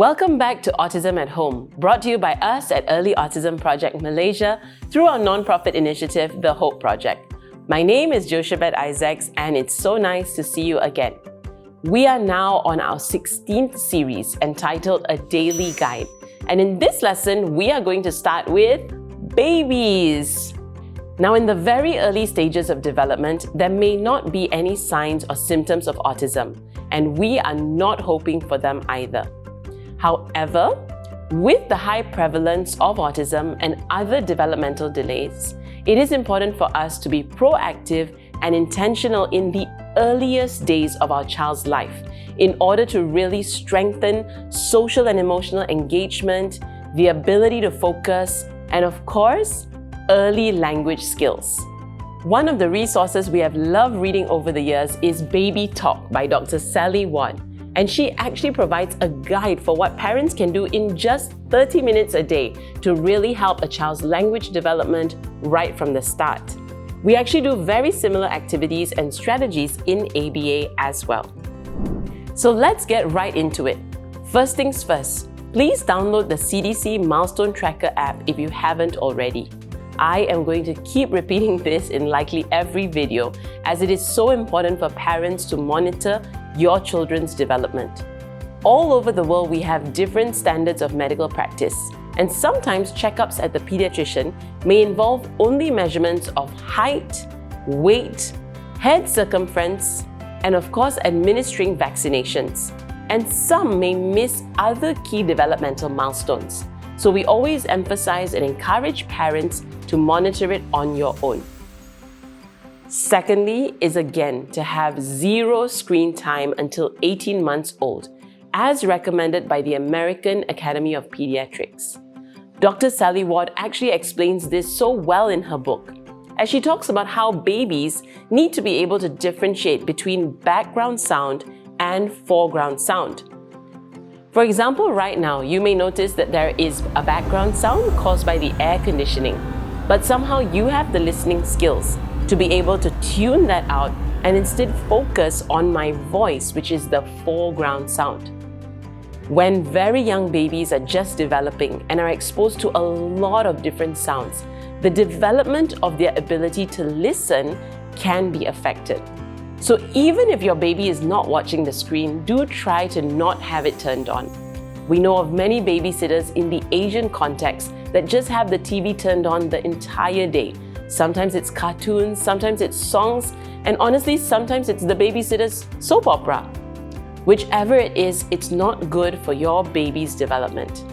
Welcome back to Autism at Home, brought to you by us at Early Autism Project Malaysia through our non-profit initiative, The Hope Project. My name is Joshabeth Isaacs, and it's so nice to see you again. We are now on our 16th series entitled A Daily Guide. And in this lesson, we are going to start with babies. Now, in the very early stages of development, there may not be any signs or symptoms of autism, and we are not hoping for them either. However, with the high prevalence of autism and other developmental delays, it is important for us to be proactive and intentional in the earliest days of our child's life in order to really strengthen social and emotional engagement, the ability to focus, and of course, early language skills. One of the resources we have loved reading over the years is Baby Talk by Dr. Sally Ward. And she actually provides a guide for what parents can do in just 30 minutes a day to really help a child's language development right from the start. We actually do very similar activities and strategies in ABA as well. So let's get right into it. First things first, please download the CDC Milestone Tracker app if you haven't already. I am going to keep repeating this in likely every video as it is so important for parents to monitor your children's development. All over the world, we have different standards of medical practice, and sometimes checkups at the pediatrician may involve only measurements of height, weight, head circumference, and of course, administering vaccinations. And some may miss other key developmental milestones. So we always emphasize and encourage parents to monitor it on your own. Secondly is again to have zero screen time until 18 months old, as recommended by the American Academy of Pediatrics. Dr. Sally Ward actually explains this so well in her book, as she talks about how babies need to be able to differentiate between background sound and foreground sound. For example, right now, you may notice that there is a background sound caused by the air conditioning, but somehow you have the listening skills to be able to tune that out and instead focus on my voice, which is the foreground sound. When very young babies are just developing and are exposed to a lot of different sounds, the development of their ability to listen can be affected. So even if your baby is not watching the screen, do try to not have it turned on. We know of many babysitters in the Asian context that just have the TV turned on the entire day. Sometimes it's cartoons, sometimes it's songs, and honestly, sometimes it's the babysitter's soap opera. Whichever it is, it's not good for your baby's development.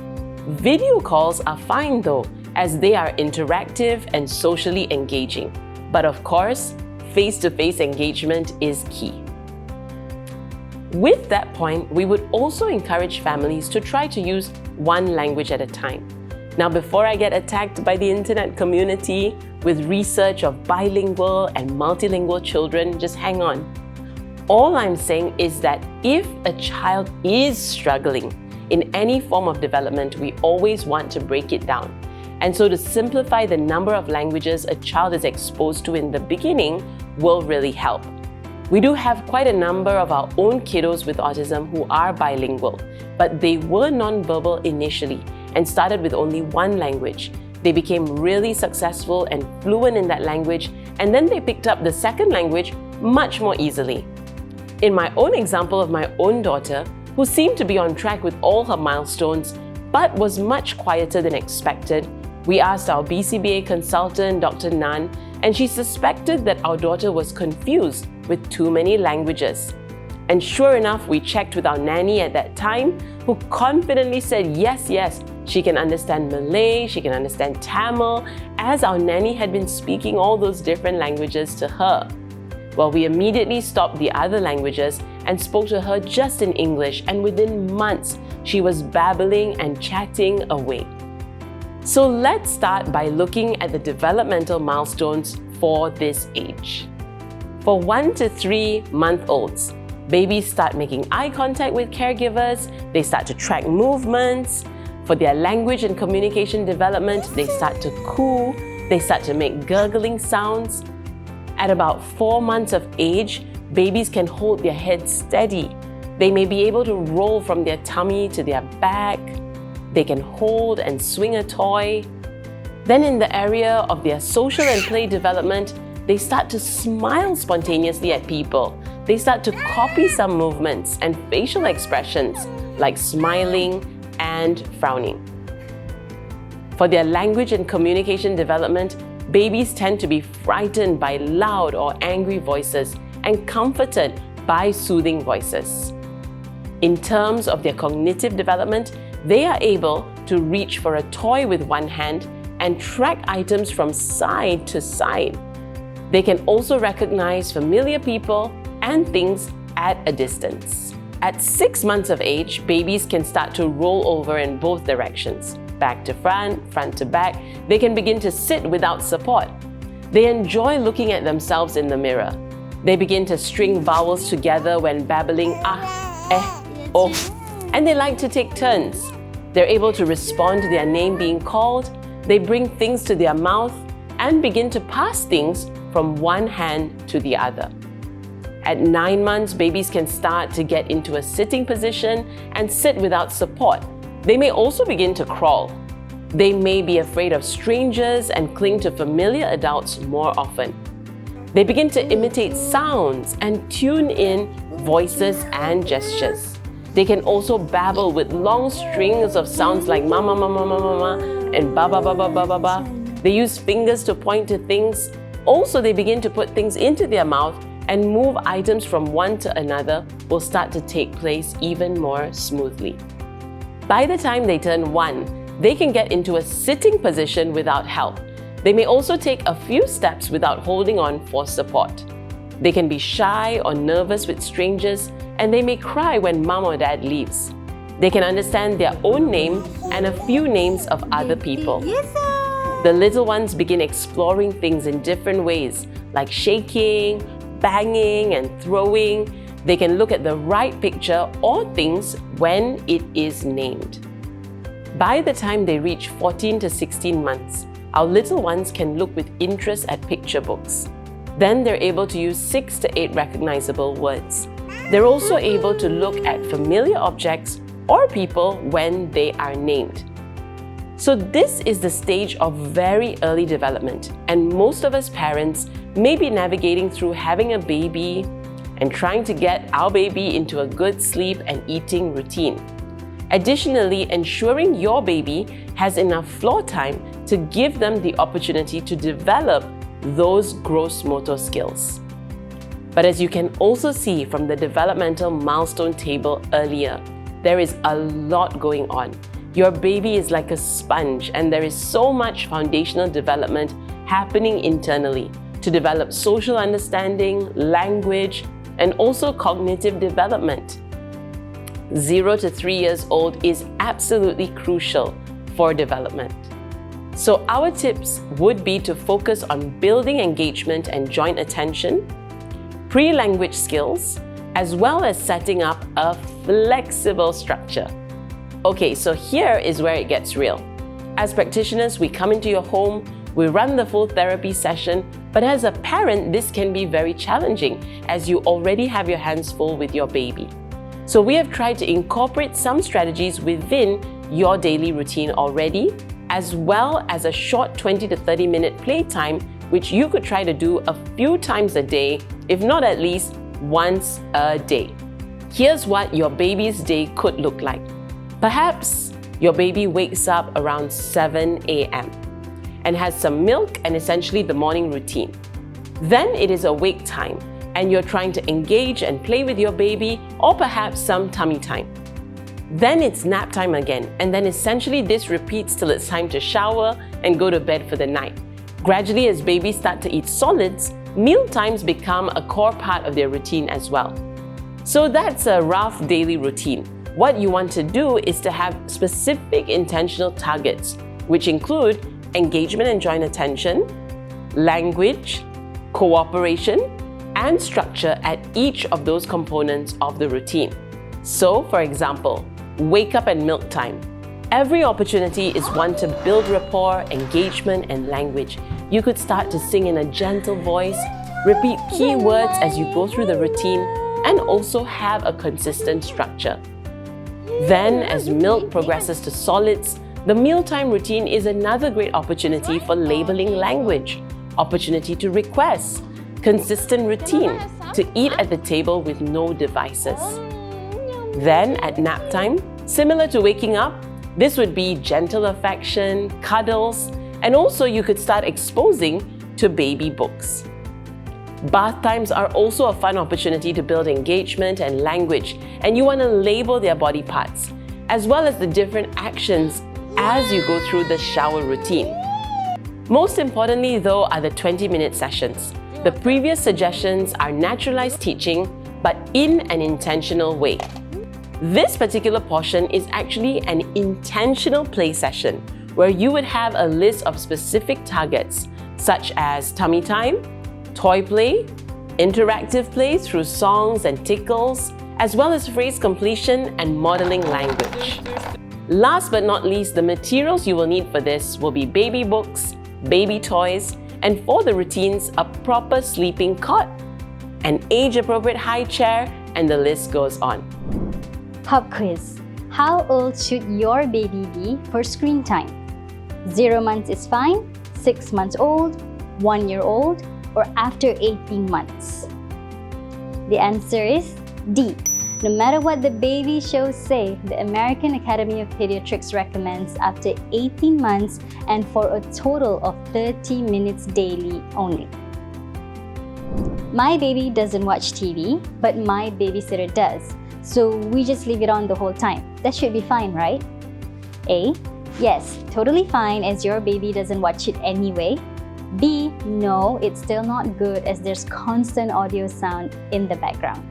Video calls are fine though, as they are interactive and socially engaging. But of course, face-to-face engagement is key. With that point, we would also encourage families to try to use one language at a time. Now, before I get attacked by the internet community with research of bilingual and multilingual children, just hang on. All I'm saying is that if a child is struggling in any form of development, we always want to break it down. And so to simplify the number of languages a child is exposed to in the beginning will really help. We do have quite a number of our own kiddos with autism who are bilingual, but they were nonverbal initially and started with only one language. They became really successful and fluent in that language, and then they picked up the second language much more easily. In my own example of my own daughter, who seemed to be on track with all her milestones, but was much quieter than expected, we asked our BCBA consultant, Dr. Nan, and she suspected that our daughter was confused with too many languages. And sure enough, we checked with our nanny at that time, who confidently said, yes, she can understand Malay, she can understand Tamil, as our nanny had been speaking all those different languages to her. Well, we immediately stopped the other languages and spoke to her just in English, and within months, she was babbling and chatting away. So let's start by looking at the developmental milestones for this age. For 1 to 3 month olds, babies start making eye contact with caregivers, they start to track movements. For their language and communication development, they start to coo, they start to make gurgling sounds. At about 4 months of age, babies can hold their head steady. They may be able to roll from their tummy to their back. They can hold and swing a toy. Then in the area of their social and play development, they start to smile spontaneously at people. They start to copy some movements and facial expressions like smiling and frowning. For their language and communication development, babies tend to be frightened by loud or angry voices and comforted by soothing voices. In terms of their cognitive development, they are able to reach for a toy with one hand and track items from side to side. They can also recognize familiar people and things at a distance. At 6 months of age, babies can start to roll over in both directions, back to front, front to back. They can begin to sit without support. They enjoy looking at themselves in the mirror. They begin to string vowels together when babbling oh, and they like to take turns. They're able to respond to their name being called. They bring things to their mouth and begin to pass things from one hand to the other. At 9 months, babies can start to get into a sitting position and sit without support. They may also begin to crawl. They may be afraid of strangers and cling to familiar adults more often. They begin to imitate sounds and tune in voices and gestures. They can also babble with long strings of sounds like mama, mama, mama, mama, and ba, ba, ba, ba, ba, ba, ba. They use fingers to point to things. Also, they begin to put things into their mouth and move items from one to another will start to take place even more smoothly. By the time they turn 1, they can get into a sitting position without help. They may also take a few steps without holding on for support. They can be shy or nervous with strangers, and they may cry when mom or dad leaves. They can understand their own name and a few names of other people. The little ones begin exploring things in different ways, like shaking, banging, and throwing. They can look at the right picture or things when it is named. By the time they reach 14 to 16 months, our little ones can look with interest at picture books. Then they're able to use 6 to 8 recognizable words. They're also able to look at familiar objects or people when they are named. So this is the stage of very early development, and most of us parents may be navigating through having a baby and trying to get our baby into a good sleep and eating routine. Additionally, ensuring your baby has enough floor time to give them the opportunity to develop those gross motor skills. But as you can also see from the developmental milestone table earlier, there is a lot going on. Your baby is like a sponge, and there is so much foundational development happening internally to develop social understanding, language, and also cognitive development. 0 to 3 years old is absolutely crucial for development. So our tips would be to focus on building engagement and joint attention, pre-language skills, as well as setting up a flexible structure. Okay, so here is where it gets real. As practitioners, we come into your home, we run the full therapy session, but as a parent, this can be very challenging as you already have your hands full with your baby. So we have tried to incorporate some strategies within your daily routine already, as well as a short 20 to 30 minute playtime, which you could try to do a few times a day, if not at least once a day. Here's what your baby's day could look like. Perhaps your baby wakes up around 7 a.m. and has some milk and essentially the morning routine. Then it is awake time and you're trying to engage and play with your baby, or perhaps some tummy time. Then it's nap time again, and then essentially this repeats till it's time to shower and go to bed for the night. Gradually, as babies start to eat solids, meal times become a core part of their routine as well. So that's a rough daily routine. What you want to do is to have specific intentional targets, which include engagement and joint attention, language, cooperation, and structure at each of those components of the routine. So, for example, wake up and milk time. Every opportunity is one to build rapport, engagement, and language. You could start to sing in a gentle voice, repeat key words as you go through the routine, and also have a consistent structure. Then, as milk progresses to solids, the mealtime routine is another great opportunity for labeling language, opportunity to request, consistent routine, to eat at the table with no devices. Then, at nap time, similar to waking up, this would be gentle affection, cuddles, and also you could start exposing to baby books. Bath times are also a fun opportunity to build engagement and language, and you want to label their body parts, as well as the different actions as you go through the shower routine. Most importantly, though, are the 20-minute sessions. The previous suggestions are naturalized teaching, but in an intentional way. This particular portion is actually an intentional play session where you would have a list of specific targets such as tummy time, toy play, interactive play through songs and tickles, as well as phrase completion and modeling language. Last but not least, the materials you will need for this will be baby books, baby toys, and for the routines, a proper sleeping cot, an age-appropriate high chair, and the list goes on. Pop quiz. How old should your baby be for screen time? 0 months is fine, 6 months old, 1 year old, or after 18 months? The answer is D. No matter what the baby shows say, the American Academy of Pediatrics recommends after 18 months and for a total of 30 minutes daily only. My baby doesn't watch TV, but my babysitter does. So we just leave it on the whole time. That should be fine, right? A. Yes, totally fine as your baby doesn't watch it anyway. B. No, it's still not good as there's constant audio sound in the background.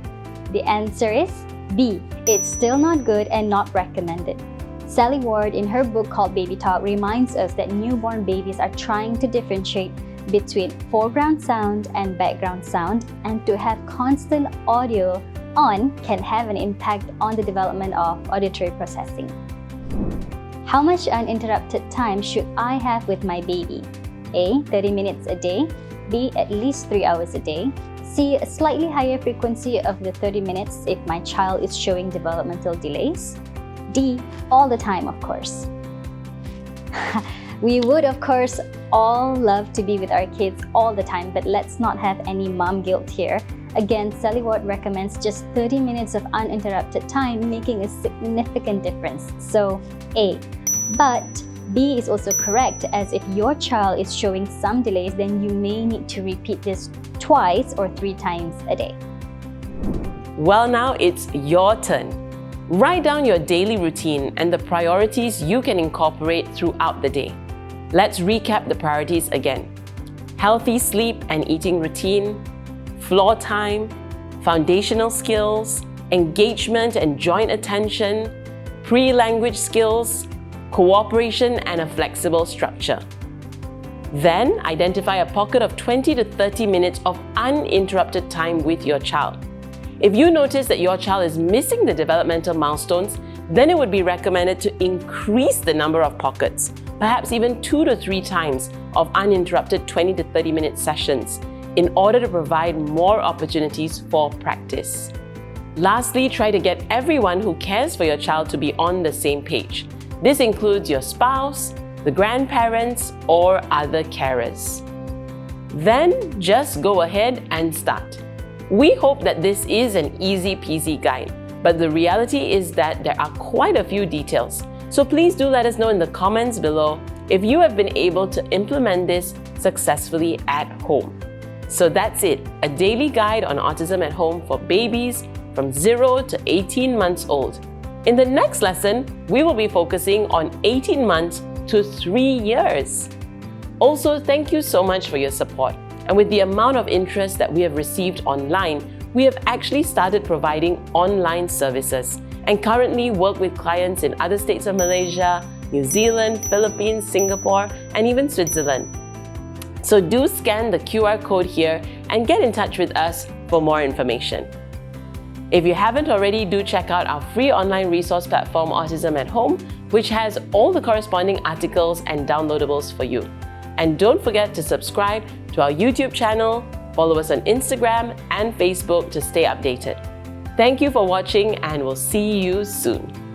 The answer is B. It's still not good and not recommended. Sally Ward, in her book called Baby Talk, reminds us that newborn babies are trying to differentiate between foreground sound and background sound, and to have constant audio on can have an impact on the development of auditory processing. How much uninterrupted time should I have with my baby? A. 30 minutes a day. B. At least 3 hours a day. C. A slightly higher frequency of the 30 minutes if my child is showing developmental delays. D. All the time, of course. We would, of course, all love to be with our kids all the time, but let's not have any mom guilt here. Again, Sally Ward recommends just 30 minutes of uninterrupted time, making a significant difference. So, A. But B is also correct, as if your child is showing some delays, then you may need to repeat this twice or 3 times a day. Well, now it's your turn. Write down your daily routine and the priorities you can incorporate throughout the day. Let's recap the priorities again. Healthy sleep and eating routine, floor time, foundational skills, engagement and joint attention, pre-language skills, cooperation and a flexible structure. Then identify a pocket of 20 to 30 minutes of uninterrupted time with your child. If you notice that your child is missing the developmental milestones, then it would be recommended to increase the number of pockets, perhaps even 2 to 3 times of uninterrupted 20 to 30 minute sessions, in order to provide more opportunities for practice. Lastly, try to get everyone who cares for your child to be on the same page. This includes your spouse, the grandparents, or other carers. Then just go ahead and start. We hope that this is an easy-peasy guide, but the reality is that there are quite a few details. So please do let us know in the comments below if you have been able to implement this successfully at home. So that's it, a daily guide on autism at home for babies from 0 to 18 months old. In the next lesson, we will be focusing on 18 months to 3 years. Also, thank you so much for your support. And with the amount of interest that we have received online, we have actually started providing online services and currently work with clients in other states of Malaysia, New Zealand, Philippines, Singapore, and even Switzerland. So do scan the QR code here and get in touch with us for more information. If you haven't already, do check out our free online resource platform, Autism at Home, which has all the corresponding articles and downloadables for you. And don't forget to subscribe to our YouTube channel, follow us on Instagram and Facebook to stay updated. Thank you for watching, and we'll see you soon.